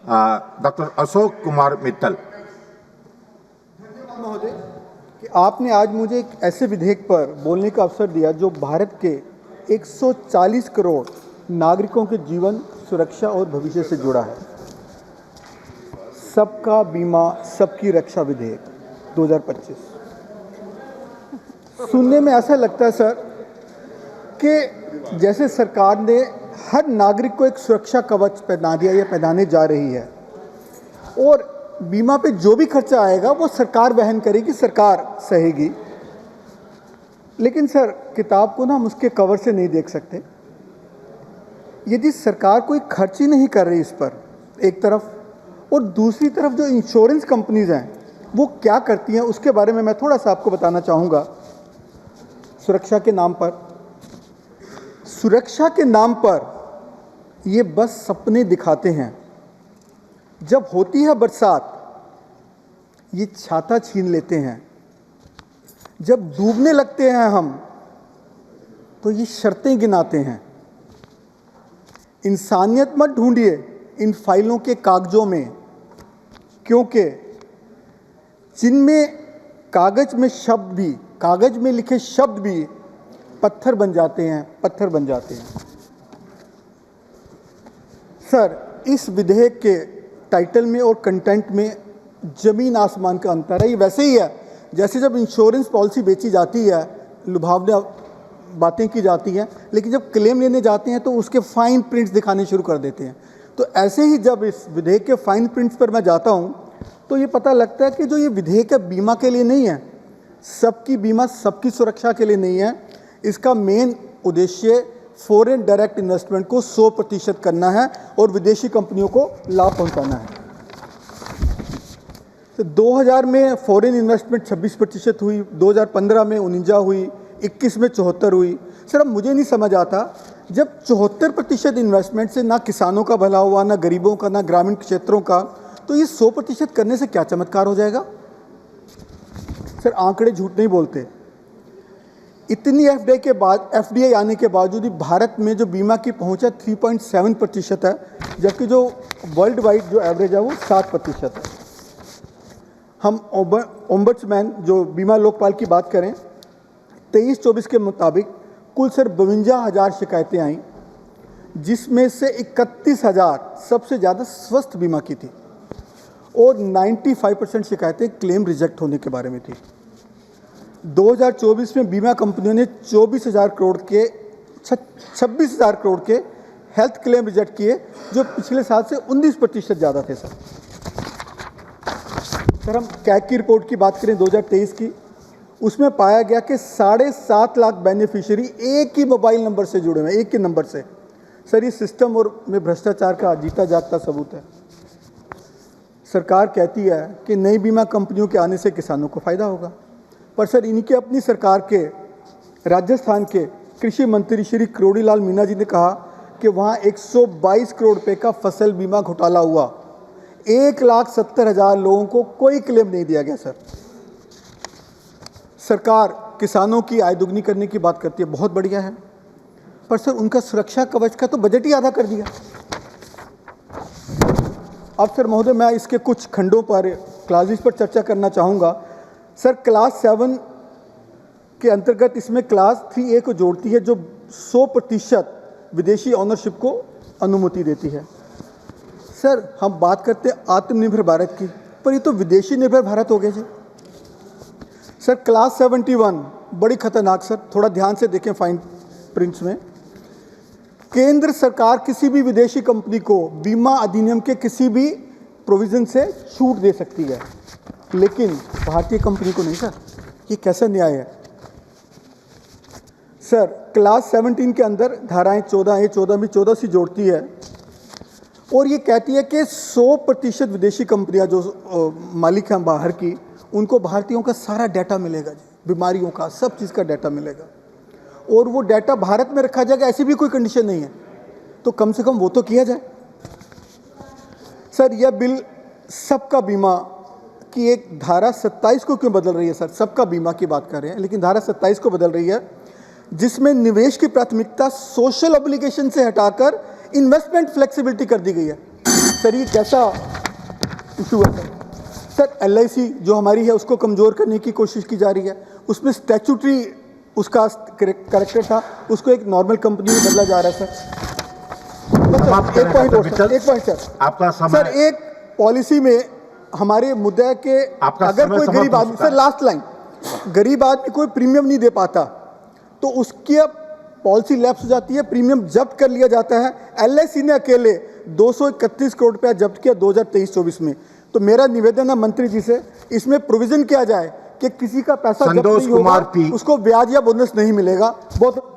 Doctor Ashok Kumar Mittal. धन्यवाद महोदय कि आपने आज मुझे एक ऐसे विधेयक पर बोलने का अवसर दिया जो भारत के 140 करोड़ नागरिकों के जीवन, सुरक्षा और भविष्य से जुड़ा है। सबका बीमा सबकी रक्षा विधेयक 2025। सुनने में ऐसा लगता है सर कि जैसे सरकार ने हर नागरिक को एक सुरक्षा कवच पहना दिया या पहनाने जा रही है और बीमा पे जो भी खर्चा आएगा वो सरकार वहन करेगी, सरकार सहेगी। लेकिन सर किताब को ना हम उसके कवर से नहीं देख सकते। यदि सरकार कोई खर्च ही नहीं कर रही इस पर एक तरफ, और दूसरी तरफ जो इंश्योरेंस कंपनीज हैं वो क्या करती हैं उसके बारे में मैं थोड़ा सा आपको बताना चाहूँगा। सुरक्षा के नाम पर ये बस सपने दिखाते हैं। जब होती है बरसात ये छाता छीन लेते हैं, जब डूबने लगते हैं हम तो ये शर्तें गिनाते हैं। इंसानियत मत ढूंढिए इन फाइलों के कागजों में, क्योंकि जिनमें कागज में लिखे शब्द भी पत्थर बन जाते हैं। सर इस विधेयक के टाइटल में और कंटेंट में जमीन आसमान का अंतर है। ये वैसे ही है जैसे जब इंश्योरेंस पॉलिसी बेची जाती है, लुभावना बातें की जाती हैं, लेकिन जब क्लेम लेने जाते हैं तो उसके फाइन प्रिंट्स दिखाने शुरू कर देते हैं। तो ऐसे ही जब इस विधेयक के फाइन प्रिंट्स पर मैं जाता हूँ तो ये पता लगता है कि जो ये विधेयक है बीमा के लिए नहीं है, सबकी बीमा सबकी सुरक्षा के लिए नहीं है। इसका मेन उद्देश्य फॉरेन डायरेक्ट इन्वेस्टमेंट को 100% करना है और विदेशी कंपनियों को लाभ पहुंचाना है। तो 2000 में फॉरेन इन्वेस्टमेंट 26% हुई, 2015 में 49 हुई, 21 में 74 हुई। सर अब मुझे नहीं समझ आता, जब 74% इन्वेस्टमेंट से ना किसानों का भला हुआ, ना गरीबों का, ना ग्रामीण क्षेत्रों का, तो ये 100% करने से क्या चमत्कार हो जाएगा? सर आंकड़े झूठ नहीं बोलते। इतनी एफडीआई आने के बावजूद भारत में जो बीमा की पहुंच है 3.7% है, जबकि जो वर्ल्ड वाइड जो एवरेज है वो 7% है। हम ओम्बड्समैन जो बीमा लोकपाल की बात करें, 23-24 के मुताबिक कुल सर 52,000 शिकायतें आईं, जिसमें से 31,000 सबसे ज़्यादा स्वास्थ्य बीमा की थी और 95% शिकायतें क्लेम रिजेक्ट होने के बारे में थी। 2024 में बीमा कंपनियों ने 26,000 करोड़ के हेल्थ क्लेम रिजेक्ट किए, जो पिछले साल से 19% ज़्यादा थे। सर हम कैग की रिपोर्ट की बात करें 2023 की, उसमें पाया गया कि 7.5 लाख बेनिफिशियरी एक ही मोबाइल नंबर से जुड़े हुए हैं, एक ही नंबर से। सर ये सिस्टम और में भ्रष्टाचार का जीता जागता सबूत है। सरकार कहती है कि नई बीमा कंपनियों के आने से किसानों को फ़ायदा होगा, पर सर इनकी अपनी सरकार के राजस्थान के कृषि मंत्री श्री करोड़ीलाल मीणा जी ने कहा कि वहाँ 122 करोड़ रुपए का फसल बीमा घोटाला हुआ, 1,70,000 लोगों को कोई क्लेम नहीं दिया गया। सर सरकार किसानों की आय दुगनी करने की बात करती है, बहुत बढ़िया है, पर सर उनका सुरक्षा कवच का तो बजट ही आधा कर दिया। अब सर महोदय मैं इसके कुछ खंडों पर, क्लासेस पर चर्चा करना चाहूँगा। सर क्लास 7 के अंतर्गत इसमें क्लास 3A को जोड़ती है, जो 100% विदेशी ऑनरशिप को अनुमति देती है। सर हम बात करते हैं आत्मनिर्भर भारत की, पर ये तो विदेशी निर्भर भारत हो गया जी। सर क्लास 71 बड़ी खतरनाक, सर थोड़ा ध्यान से देखें फाइन प्रिंट्स में। केंद्र सरकार किसी भी विदेशी कंपनी को बीमा अधिनियम के किसी भी प्रोविजन से छूट दे सकती है, लेकिन भारतीय कंपनी को नहीं। सर ये कैसा न्याय है? सर क्लास 17 के अंदर धाराएं 14A 14B 14C जोड़ती है और ये कहती है कि 100% विदेशी कंपनियां जो मालिक हैं बाहर की, उनको भारतीयों का सारा डाटा मिलेगा जी, बीमारियों का, सब चीज़ का डाटा मिलेगा और वो डाटा भारत में रखा जाएगा। ऐसी भी कोई कंडीशन नहीं है, तो कम से कम वो तो किया जाए। सर यह बिल सबका बीमा की एक धारा 27 को क्यों बदल रही है? सर सबका बीमा की बात कर रहे हैं, लेकिन धारा 27 को बदल रही है, जिसमें निवेश की प्राथमिकता सोशल ऑब्लिगेशन से हटाकर इन्वेस्टमेंट फ्लेक्सिबिलिटी कर दी गई है। सर ये कैसा इशू है सर? LIC जो हमारी है उसको कमज़ोर करने की कोशिश की जा रही है, उसमें स्टैचूटरी उसका करेक्टर था, उसको एक नॉर्मल कंपनी में बदला जा रहा है सर। समाप्त एक करें, पॉइंट डॉक्टर एक पॉइंट सर, आपका सर समय। एक पॉलिसी में हमारे मुद्दे के आपका अगर समय कोई समाप्त गरीब हो आदमी, चुका सर लास्ट लाइन, गरीब आदमी कोई प्रीमियम नहीं दे पाता तो उसकी अब पॉलिसी लैप्स हो जाती है, प्रीमियम जब्त कर लिया जाता है। LIC ने अकेले 231 करोड़ रुपया जब्त किया 2023-24 में। तो मेरा निवेदन है मंत्री जी से, इसमें प्रोविजन किया जाए कि किसी का पैसा जब्त संतोष नहीं होगा, कुमार पी। उसको ब्याज या बोनस नहीं मिलेगा। बहुत